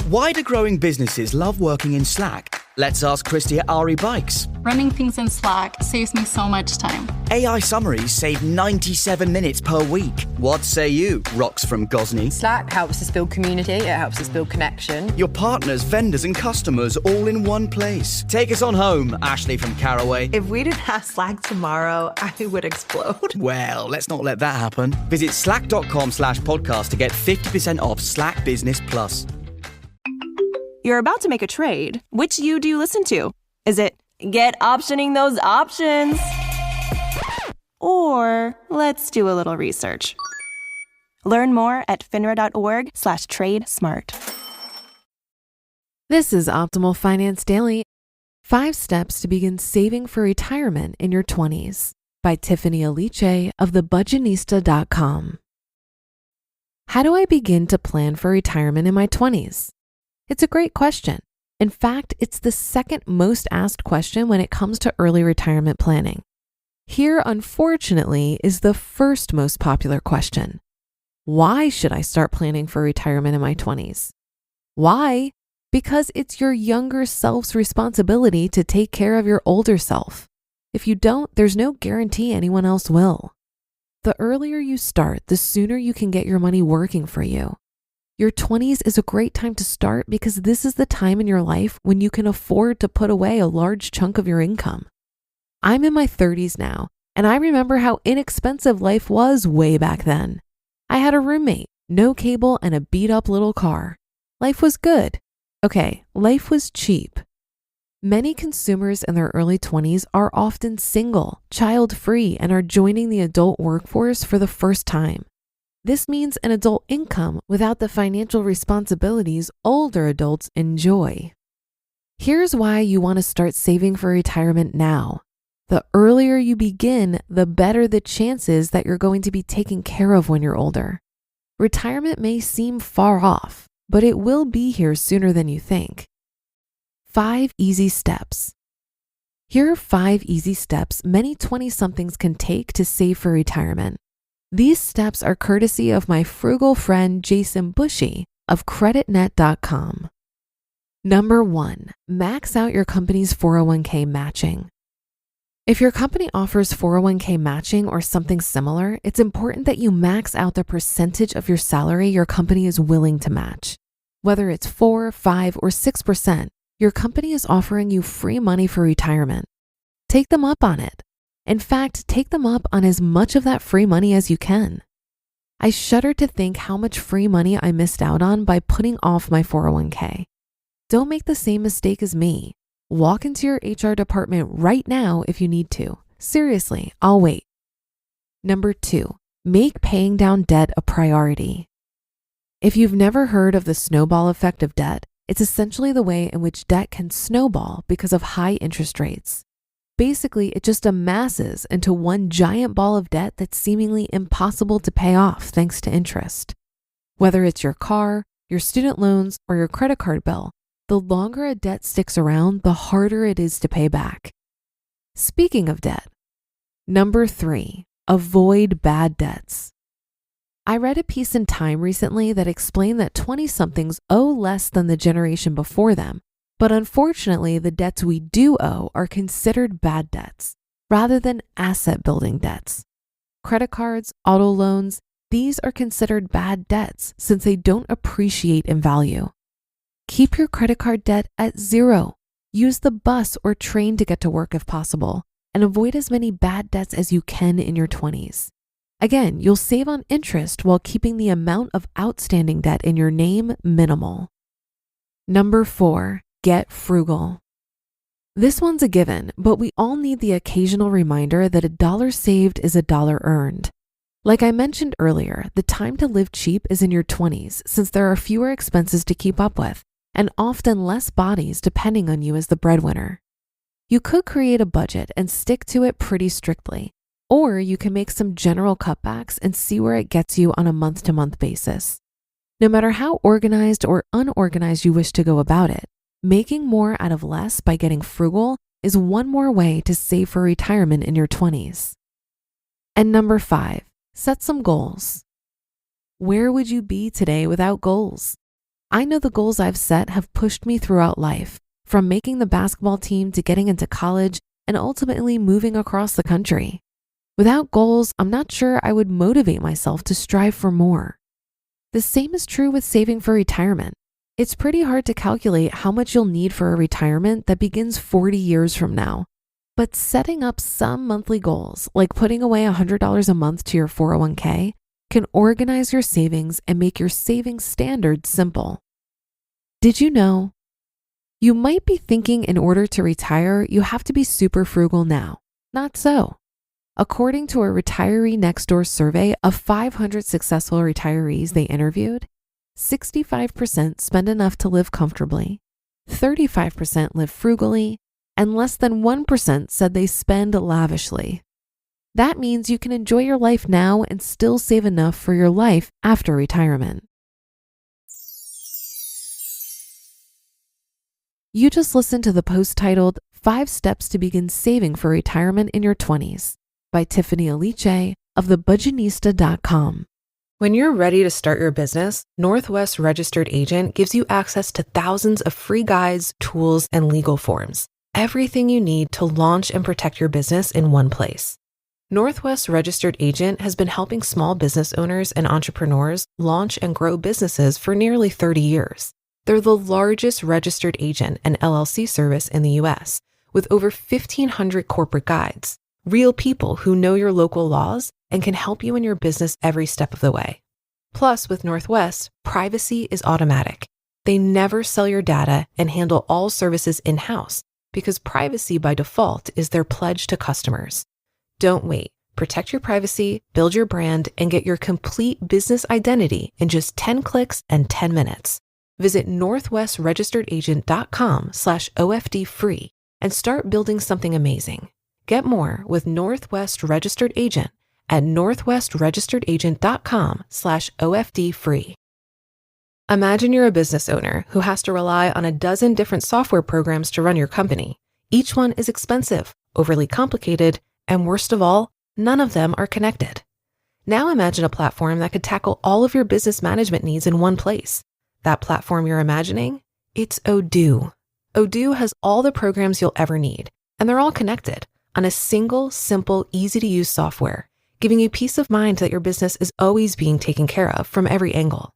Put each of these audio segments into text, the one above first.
Why do growing businesses love working in Slack? Let's ask Christy at F.I.R.E Bikes. Running things in Slack saves me so much time. AI summaries save 97 minutes per week. What say you, Rox from Gosney? Slack helps us build community, it helps us build connection. Your partners, vendors and customers all in one place. Take us on home, Ashley from Caraway. If we didn't have Slack tomorrow, I would explode. Well, let's not let that happen. Visit slack.com/podcast to get 50% off Slack Business Plus. You're about to make a trade. Which you do you listen to? Is it get optioning those options? Or let's do a little research. Learn more at finra.org/trade smart. This is Optimal Finance Daily. 5 Steps to Begin Saving for Retirement in Your 20s by Tiffany Aliche of thebudgetnista.com. How do I begin to plan for retirement in my 20s? It's a great question. In fact, it's the second most asked question when it comes to early retirement planning. Here, unfortunately, is the first most popular question. Why should I start planning for retirement in my 20s? Why? Because it's your younger self's responsibility to take care of your older self. If you don't, there's no guarantee anyone else will. The earlier you start, the sooner you can get your money working for you. Your 20s is a great time to start because this is the time in your life when you can afford to put away a large chunk of your income. I'm in my 30s now, and I remember how inexpensive life was way back then. I had a roommate, no cable, and a beat-up little car. Life was good. Okay, life was cheap. Many consumers in their early 20s are often single, child-free, and are joining the adult workforce for the first time. This means an adult income without the financial responsibilities older adults enjoy. Here's why you want to start saving for retirement now. The earlier you begin, the better the chances that you're going to be taken care of when you're older. Retirement may seem far off, but it will be here sooner than you think. 5 easy steps. Here are 5 easy steps many 20-somethings can take to save for retirement. These steps are courtesy of my frugal friend Jason Bushy of creditnet.com. Number 1, max out your company's 401k matching. If your company offers 401k matching or something similar, it's important that you max out the percentage of your salary your company is willing to match. Whether it's 4, 5, or 6%, your company is offering you free money for retirement. Take them up on it. In fact, take them up on as much of that free money as you can. I shudder to think how much free money I missed out on by putting off my 401k. Don't make the same mistake as me. Walk into your HR department right now if you need to. Seriously, I'll wait. Number 2, make paying down debt a priority. If you've never heard of the snowball effect of debt, it's essentially the way in which debt can snowball because of high interest rates. Basically, it just amasses into one giant ball of debt that's seemingly impossible to pay off thanks to interest. Whether it's your car, your student loans, or your credit card bill, the longer a debt sticks around, the harder it is to pay back. Speaking of debt, number 3, avoid bad debts. I read a piece in Time recently that explained that 20-somethings owe less than the generation before them. But unfortunately, the debts we do owe are considered bad debts rather than asset-building debts. Credit cards, auto loans, these are considered bad debts since they don't appreciate in value. Keep your credit card debt at 0. Use the bus or train to get to work if possible, and avoid as many bad debts as you can in your 20s. Again, you'll save on interest while keeping the amount of outstanding debt in your name minimal. Number 4. Get frugal. This one's a given, but we all need the occasional reminder that $1 saved is $1 earned. Like I mentioned earlier, the time to live cheap is in your 20s since there are fewer expenses to keep up with and often less bodies depending on you as the breadwinner. You could create a budget and stick to it pretty strictly, or you can make some general cutbacks and see where it gets you on a month-to-month basis. No matter how organized or unorganized you wish to go about it, making more out of less by getting frugal is one more way to save for retirement in your 20s. And number 5, set some goals. Where would you be today without goals? I know the goals I've set have pushed me throughout life, from making the basketball team to getting into college and ultimately moving across the country. Without goals, I'm not sure I would motivate myself to strive for more. The same is true with saving for retirement. It's pretty hard to calculate how much you'll need for a retirement that begins 40 years from now. But setting up some monthly goals, like putting away $100 a month to your 401k, can organize your savings and make your savings standards simple. Did you know? You might be thinking in order to retire, you have to be super frugal now. Not so. According to a Retiree Next Door survey of 500 successful retirees they interviewed, 65% spend enough to live comfortably, 35% live frugally, and less than 1% said they spend lavishly. That means you can enjoy your life now and still save enough for your life after retirement. You just listened to the post titled 5 Steps to Begin Saving for Retirement in Your 20s by Tiffany Aliche of thebudgetnista.com. When you're ready to start your business, Northwest Registered Agent gives you access to thousands of free guides, tools, and legal forms. Everything you need to launch and protect your business in one place. Northwest Registered Agent has been helping small business owners and entrepreneurs launch and grow businesses for nearly 30 years. They're the largest registered agent and LLC service in the U.S., with over 1,500 corporate guides, real people who know your local laws and can help you in your business every step of the way. Plus, with Northwest, privacy is automatic. They never sell your data and handle all services in-house because privacy by default is their pledge to customers. Don't wait. Protect your privacy, build your brand, and get your complete business identity in just 10 clicks and 10 minutes. Visit northwestregisteredagent.com/OFD-free and start building something amazing. Get more with Northwest Registered Agent at northwestregisteredagent.com/OFD-free. Imagine you're a business owner who has to rely on a dozen different software programs to run your company. Each one is expensive, overly complicated, and worst of all, none of them are connected. Now imagine a platform that could tackle all of your business management needs in one place. That platform you're imagining? It's Odoo. Odoo has all the programs you'll ever need, and they're all connected on a single, simple, easy-to-use software, giving you peace of mind that your business is always being taken care of from every angle.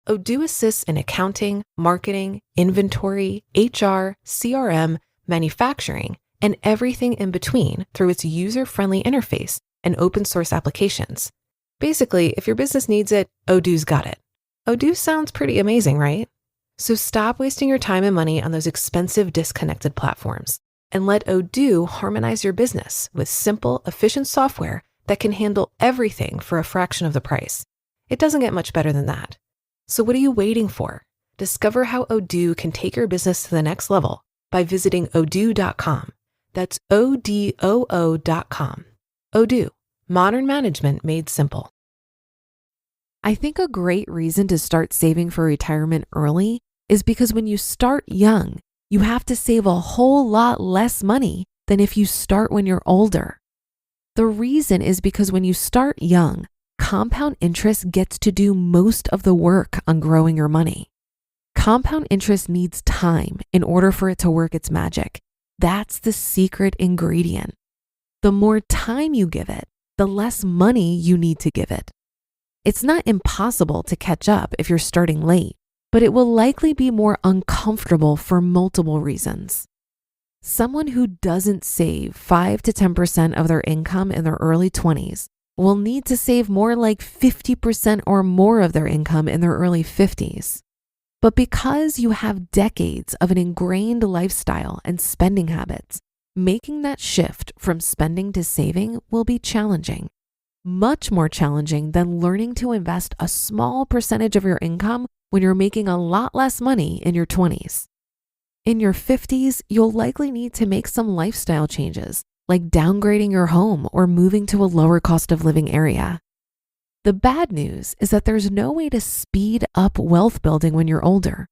Odoo assists in accounting, marketing, inventory, HR, CRM, manufacturing, and everything in between through its user-friendly interface and open source applications. Basically, if your business needs it, Odoo's got it. Odoo sounds pretty amazing, right? So stop wasting your time and money on those expensive, disconnected platforms and let Odoo harmonize your business with simple, efficient software that can handle everything for a fraction of the price. It doesn't get much better than that. So what are you waiting for? Discover how Odoo can take your business to the next level by visiting odoo.com. That's ODOO.com. Odoo, modern management made simple. I think a great reason to start saving for retirement early is because when you start young, you have to save a whole lot less money than if you start when you're older. The reason is because when you start young, compound interest gets to do most of the work on growing your money. Compound interest needs time in order for it to work its magic. That's the secret ingredient. The more time you give it, the less money you need to give it. It's not impossible to catch up if you're starting late, but it will likely be more uncomfortable for multiple reasons. Someone who doesn't save 5 to 10% of their income in their early 20s will need to save more like 50% or more of their income in their early 50s. But because you have decades of an ingrained lifestyle and spending habits, making that shift from spending to saving will be challenging. Much more challenging than learning to invest a small percentage of your income when you're making a lot less money in your 20s. In your 50s, you'll likely need to make some lifestyle changes, like downgrading your home or moving to a lower cost of living area. The bad news is that there's no way to speed up wealth building when you're older.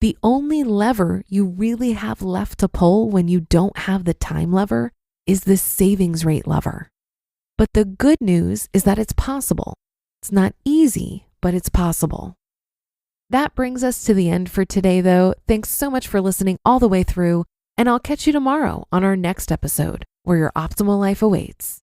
The only lever you really have left to pull when you don't have the time lever is the savings rate lever. But the good news is that it's possible. It's not easy, but it's possible. That brings us to the end for today, though. Thanks so much for listening all the way through, and I'll catch you tomorrow on our next episode where your optimal life awaits.